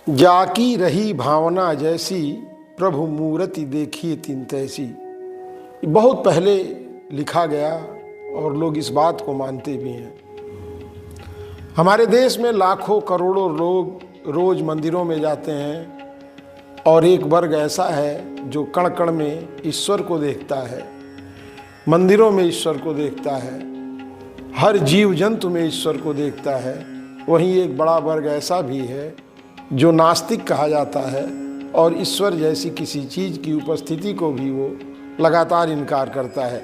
जाकी रही भावना जैसी, प्रभु मूर्ति देखी तिन तैसी। बहुत पहले लिखा गया और लोग इस बात को मानते भी हैं। हमारे देश में लाखों करोड़ों लोग रोज मंदिरों में जाते हैं और एक वर्ग ऐसा है जो कण कण में ईश्वर को देखता है, मंदिरों में ईश्वर को देखता है, हर जीव जंतु में ईश्वर को देखता है। वहीं एक बड़ा वर्ग ऐसा भी है जो नास्तिक कहा जाता है और ईश्वर जैसी किसी चीज़ की उपस्थिति को भी वो लगातार इनकार करता है।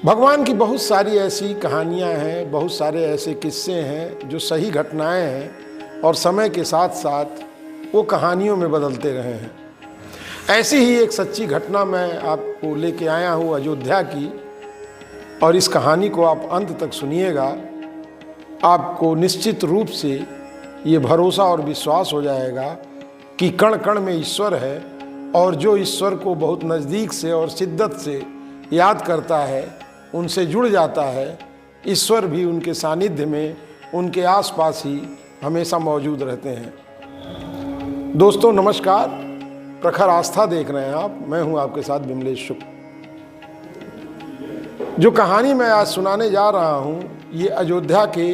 भगवान की बहुत सारी ऐसी कहानियाँ हैं, बहुत सारे ऐसे किस्से हैं जो सही घटनाएं हैं और समय के साथ साथ वो कहानियों में बदलते रहे हैं। ऐसी ही एक सच्ची घटना मैं आपको लेके आया हूँ अयोध्या की, और इस कहानी को आप अंत तक सुनिएगा। आपको निश्चित रूप से ये भरोसा और विश्वास हो जाएगा कि कण कण में ईश्वर है, और जो ईश्वर को बहुत नज़दीक से और शिद्दत से याद करता है, उनसे जुड़ जाता है, ईश्वर भी उनके सानिध्य में, उनके आसपास ही हमेशा मौजूद रहते हैं। दोस्तों नमस्कार, प्रखर आस्था देख रहे हैं आप। मैं हूं आपके साथ विमलेश शुक्ल। जो कहानी मैं आज सुनाने जा रहा हूं, ये अयोध्या के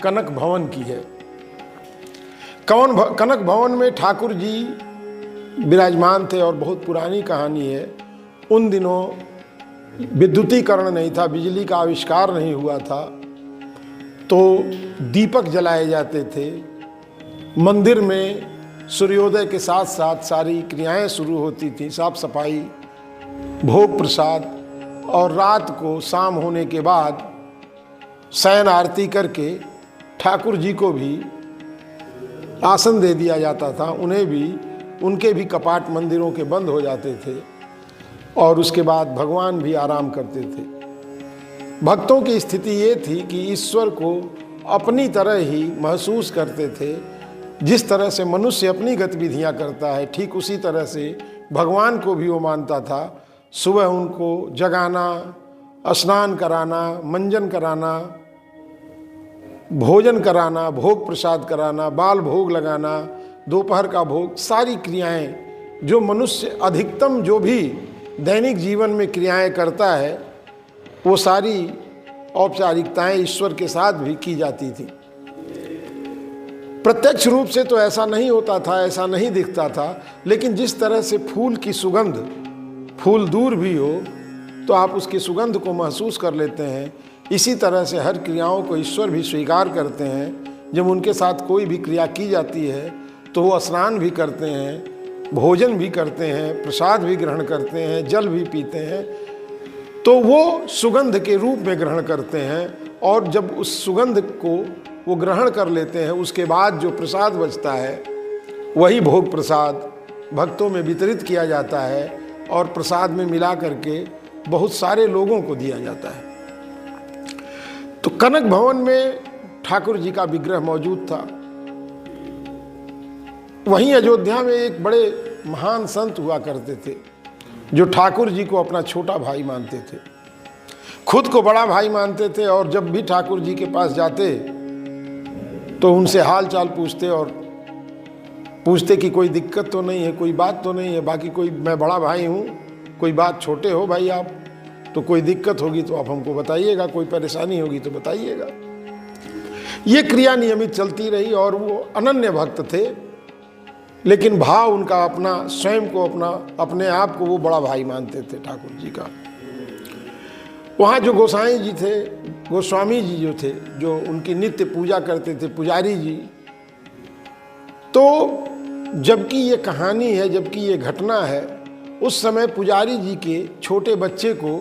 कनक भवन की है। कनक भवन में ठाकुर जी विराजमान थे और बहुत पुरानी कहानी है। उन दिनों विद्युतीकरण नहीं था, बिजली का आविष्कार नहीं हुआ था, तो दीपक जलाए जाते थे। मंदिर में सूर्योदय के साथ साथ सारी क्रियाएं शुरू होती थी, साफ सफाई, भोग प्रसाद, और रात को शाम होने के बाद शयन आरती करके ठाकुर जी को भी आसन दे दिया जाता था। उन्हें भी, उनके भी कपाट मंदिरों के बंद हो जाते थे और उसके बाद भगवान भी आराम करते थे। भक्तों की स्थिति ये थी कि ईश्वर को अपनी तरह ही महसूस करते थे। जिस तरह से मनुष्य अपनी गतिविधियां करता है, ठीक उसी तरह से भगवान को भी वो मानता था। सुबह उनको जगाना, स्नान कराना, मंजन कराना, भोजन कराना, भोग प्रसाद कराना, बाल भोग लगाना, दोपहर का भोग, सारी क्रियाएं जो मनुष्य अधिकतम जो भी दैनिक जीवन में क्रियाएं करता है, वो सारी औपचारिकताएं ईश्वर के साथ भी की जाती थी। प्रत्यक्ष रूप से तो ऐसा नहीं होता था, ऐसा नहीं दिखता था, लेकिन जिस तरह से फूल की सुगंध, फूल दूर भी हो तो आप उसकी सुगंध को महसूस कर लेते हैं, इसी तरह से हर क्रियाओं को ईश्वर भी स्वीकार करते हैं। जब उनके साथ कोई भी क्रिया की जाती है तो वो स्नान भी करते हैं, भोजन भी करते हैं, प्रसाद भी ग्रहण करते हैं, जल भी पीते हैं, तो वो सुगंध के रूप में ग्रहण करते हैं। और जब उस सुगंध को वो ग्रहण कर लेते हैं, उसके बाद जो प्रसाद बचता है वही भोग प्रसाद भक्तों में वितरित किया जाता है और प्रसाद में मिला करके बहुत सारे लोगों को दिया जाता है। तो कनक भवन में ठाकुर जी का विग्रह मौजूद था। वहीं अयोध्या में एक बड़े महान संत हुआ करते थे जो ठाकुर जी को अपना छोटा भाई मानते थे, खुद को बड़ा भाई मानते थे, और जब भी ठाकुर जी के पास जाते तो उनसे हाल चाल पूछते और पूछते कि कोई दिक्कत तो नहीं है, कोई बात तो नहीं है। बाकी कोई, मैं बड़ा भाई हूँ, कोई बात छोटे हो भाई आप, तो कोई दिक्कत होगी तो आप हमको बताइएगा, कोई परेशानी होगी तो बताइएगा। ये क्रिया नियमित चलती रही और वो अनन्य भक्त थे, लेकिन भाव उनका अपना, स्वयं को अपने आप को वो बड़ा भाई मानते थे ठाकुर जी का। वहाँ जो गोसाई जी थे, गोस्वामी जी जो थे, जो उनकी नित्य पूजा करते थे, पुजारी जी, तो जबकि ये कहानी है, जबकि ये घटना है, उस समय पुजारी जी के छोटे बच्चे को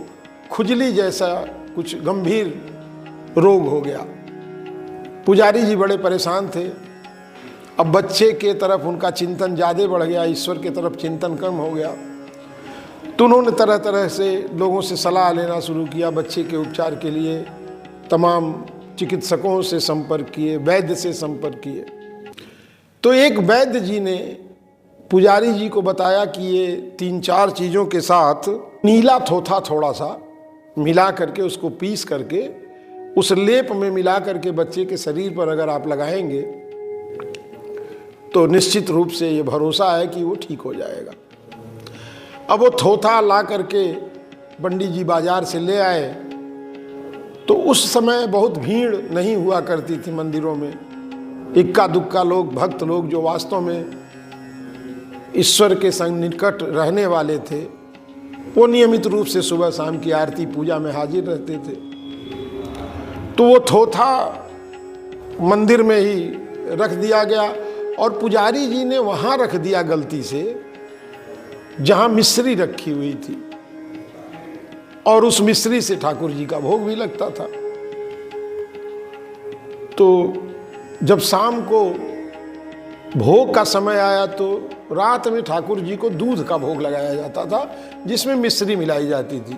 खुजली जैसा कुछ गंभीर रोग हो गया। पुजारी जी बड़े परेशान थे। अब बच्चे के तरफ उनका चिंतन ज़्यादा बढ़ गया, ईश्वर के तरफ चिंतन कम हो गया। तो उन्होंने तरह तरह से लोगों से सलाह लेना शुरू किया। बच्चे के उपचार के लिए तमाम चिकित्सकों से संपर्क किए, वैद्य से संपर्क किए। तो एक वैद्य जी ने पुजारी जी को बताया कि ये 3-4 चीज़ों के साथ नीला थोथा थोड़ा सा मिला करके, उसको पीस करके उस लेप में मिला करके बच्चे के शरीर पर अगर आप लगाएंगे तो निश्चित रूप से ये भरोसा है कि वो ठीक हो जाएगा। अब वो थोथा ला करके पंडित जी बाजार से ले आए, तो उस समय बहुत भीड़ नहीं हुआ करती थी मंदिरों में। इक्का दुक्का लोग, भक्त लोग जो वास्तव में ईश्वर के संग निकट रहने वाले थे, वो नियमित रूप से सुबह शाम की आरती पूजा में हाजिर रहते थे। तो वो थोथा मंदिर में ही रख दिया गया और पुजारी जी ने वहां रख दिया गलती से जहां मिश्री रखी हुई थी, और उस मिश्री से ठाकुर जी का भोग भी लगता था। तो जब शाम को भोग का समय आया तो रात में ठाकुर जी को दूध का भोग लगाया जाता था जिसमें मिश्री मिलाई जाती थी।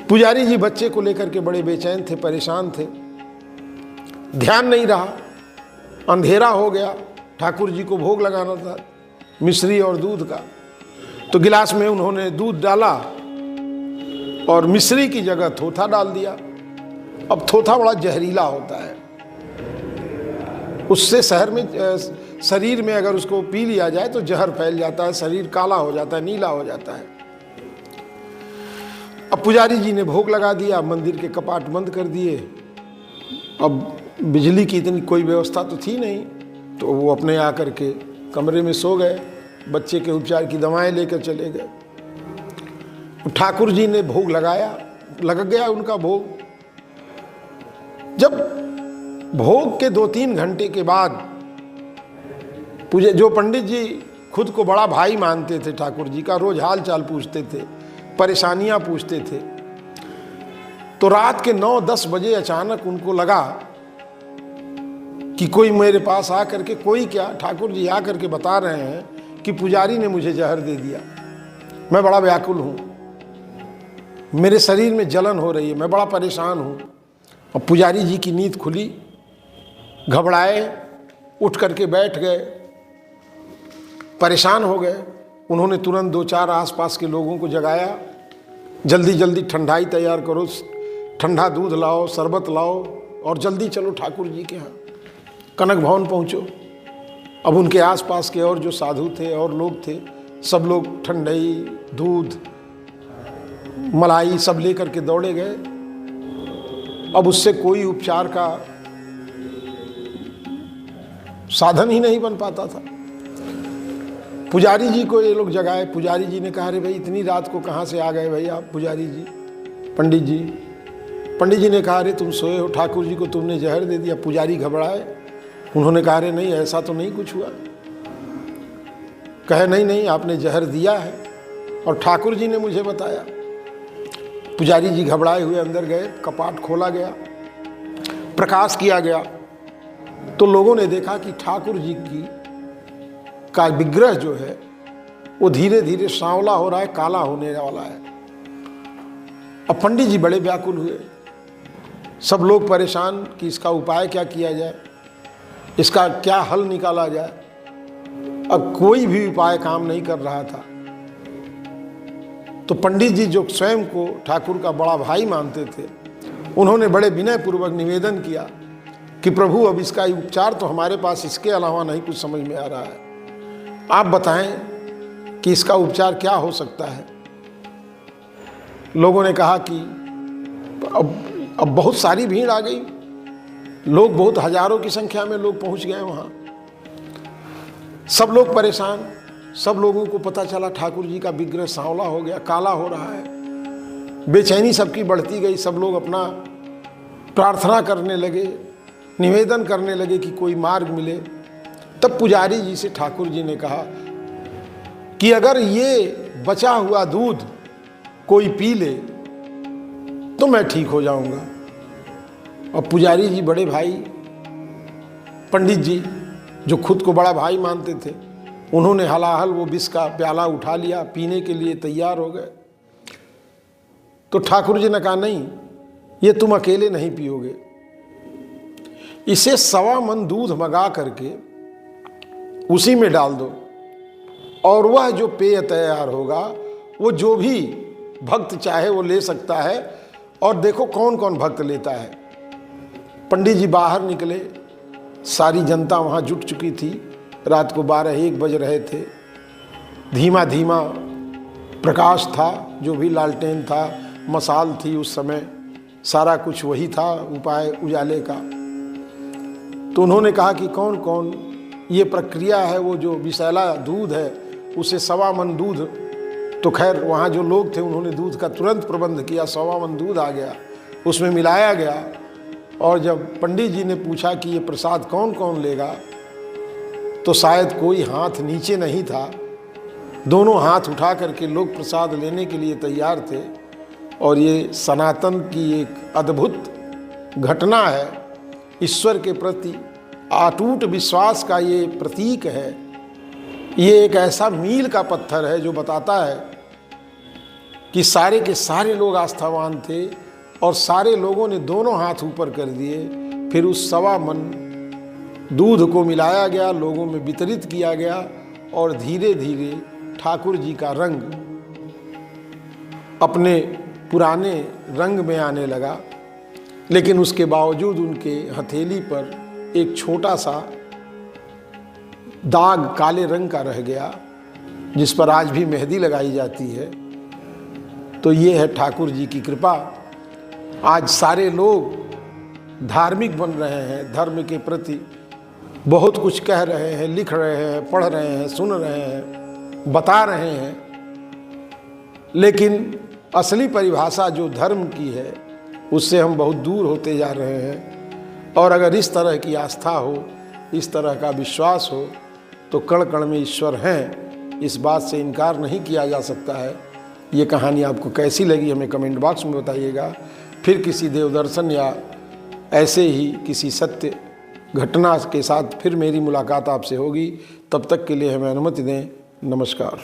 पुजारी जी बच्चे को लेकर के बड़े बेचैन थे, परेशान थे। ध्यान नहीं रहा, अंधेरा हो गया, ठाकुर जी को भोग लगाना था मिश्री और दूध का। तो गिलास में उन्होंने दूध डाला और मिश्री की जगह थोथा डाल दिया। अब थोथा बड़ा जहरीला होता है, उससे शरीर में अगर उसको पी लिया जाए तो जहर फैल जाता है, शरीर काला हो जाता है, नीला हो जाता है। अब पुजारी जी ने भोग लगा दिया, मंदिर के कपाट बंद कर दिए। अब बिजली की इतनी कोई व्यवस्था तो थी नहीं, तो वो अपने आकर के कमरे में सो गए, बच्चे के उपचार की दवाएं लेकर चले गए। ठाकुर जी ने भोग लगाया, लग गया उनका भोग। जब भोग के 2-3 घंटे के बाद जो पंडित जी खुद को बड़ा भाई मानते थे ठाकुर जी का, रोज हाल चाल पूछते थे, परेशानियां पूछते थे, तो रात के 9-10 बजे अचानक उनको लगा कि कोई मेरे पास आकर के, कोई क्या, ठाकुर जी आकर के बता रहे हैं कि पुजारी ने मुझे जहर दे दिया, मैं बड़ा व्याकुल हूं, मेरे शरीर में जलन हो रही है, मैं बड़ा परेशान हूं। और पुजारी जी की नींद खुली, घबराए, उठ करके बैठ गए, परेशान हो गए। उन्होंने तुरंत 2-4 आसपास के लोगों को जगाया, जल्दी जल्दी ठंडाई तैयार करो, ठंडा दूध लाओ, शरबत लाओ और जल्दी चलो ठाकुर जी के यहाँ, कनक भवन पहुँचो। अब उनके आसपास के और जो साधु थे और लोग थे, सब लोग ठंडाई, दूध, मलाई सब लेकर के दौड़े गए। अब उससे कोई उपचार का साधन ही नहीं बन पाता था। पुजारी जी को ये लोग जगाए। पुजारी जी ने कहा, अरे भाई इतनी रात को कहाँ से आ गए भाई आप पुजारी जी, पंडित जी। पंडित जी ने कहा, अरे तुम सोए हो, ठाकुर जी को तुमने जहर दे दिया। पुजारी घबराए, उन्होंने कहा, अरे नहीं ऐसा तो नहीं कुछ हुआ। कहे, नहीं आपने जहर दिया है और ठाकुर जी ने मुझे बताया। पुजारी जी घबराए हुए अंदर गए, कपाट खोला गया, प्रकाश किया गया, तो लोगों ने देखा कि ठाकुर जी का विग्रह जो है वो धीरे धीरे सांवला हो रहा है, काला होने वाला है। अब पंडित जी बड़े व्याकुल हुए, सब लोग परेशान कि इसका उपाय क्या किया जाए, इसका क्या हल निकाला जाए। अब कोई भी उपाय काम नहीं कर रहा था। तो पंडित जी जो स्वयं को ठाकुर का बड़ा भाई मानते थे, उन्होंने बड़े विनय पूर्वक निवेदन किया कि प्रभु अब इसका उपचार तो हमारे पास इसके अलावा नहीं कुछ समझ में आ रहा है, आप बताएं कि इसका उपचार क्या हो सकता है। लोगों ने कहा कि अब बहुत सारी भीड़ आ गई, लोग बहुत हजारों की संख्या में लोग पहुंच गए वहां, सब लोग परेशान। सब लोगों को पता चला ठाकुर जी का विग्रह सांवला हो गया, काला हो रहा है। बेचैनी सबकी बढ़ती गई, सब लोग अपना प्रार्थना करने लगे, निवेदन करने लगे कि कोई मार्ग मिले। तब पुजारी जी से ठाकुर जी ने कहा कि अगर ये बचा हुआ दूध कोई पी ले तो मैं ठीक हो जाऊंगा। और पुजारी जी बड़े भाई पंडित जी जो खुद को बड़ा भाई मानते थे, उन्होंने हलाहल वो विष का प्याला उठा लिया, पीने के लिए तैयार हो गए। तो ठाकुर जी ने कहा, नहीं ये तुम अकेले नहीं पियोगे, इसे 1.25 मन दूध मंगा करके उसी में डाल दो और वह जो पेय तैयार होगा वो जो भी भक्त चाहे वो ले सकता है। और देखो कौन कौन भक्त लेता है। पंडित जी बाहर निकले, सारी जनता वहाँ जुट चुकी थी, रात को 12-1 बज रहे थे। धीमा धीमा प्रकाश था, जो भी लालटेन था, मसाल थी उस समय, सारा कुछ वही था उपाय उजाले का। तो उन्होंने कहा कि कौन कौन ये प्रक्रिया है, वो जो विषैला दूध है उसे 1.25 मन दूध, तो खैर वहाँ जो लोग थे उन्होंने दूध का तुरंत प्रबंध किया, 1.25 मन दूध आ गया, उसमें मिलाया गया। और जब पंडित जी ने पूछा कि ये प्रसाद कौन कौन लेगा, तो शायद कोई हाथ नीचे नहीं था, दोनों हाथ उठा करके लोग प्रसाद लेने के लिए तैयार थे। और ये सनातन की एक अद्भुत घटना है, ईश्वर के प्रति अटूट विश्वास का ये प्रतीक है। ये एक ऐसा मील का पत्थर है जो बताता है कि सारे के सारे लोग आस्थावान थे और सारे लोगों ने दोनों हाथ ऊपर कर दिए। फिर उस 1.25 मन दूध को मिलाया गया, लोगों में वितरित किया गया और धीरे धीरे ठाकुर जी का रंग अपने पुराने रंग में आने लगा। लेकिन उसके बावजूद उनके हथेली पर एक छोटा सा दाग काले रंग का रह गया, जिस पर आज भी मेहंदी लगाई जाती है। तो ये है ठाकुर जी की कृपा। आज सारे लोग धार्मिक बन रहे हैं, धर्म के प्रति बहुत कुछ कह रहे हैं, लिख रहे हैं, पढ़ रहे हैं, सुन रहे हैं, बता रहे हैं। लेकिन असली परिभाषा जो धर्म की है उससे हम बहुत दूर होते जा रहे हैं। और अगर इस तरह की आस्था हो, इस तरह का विश्वास हो, तो कण कण में ईश्वर हैं, इस बात से इनकार नहीं किया जा सकता है। ये कहानी आपको कैसी लगी हमें कमेंट बॉक्स में बताइएगा। फिर किसी देव दर्शन या ऐसे ही किसी सत्य घटना के साथ फिर मेरी मुलाकात आपसे होगी। तब तक के लिए हमें अनुमति दें। नमस्कार।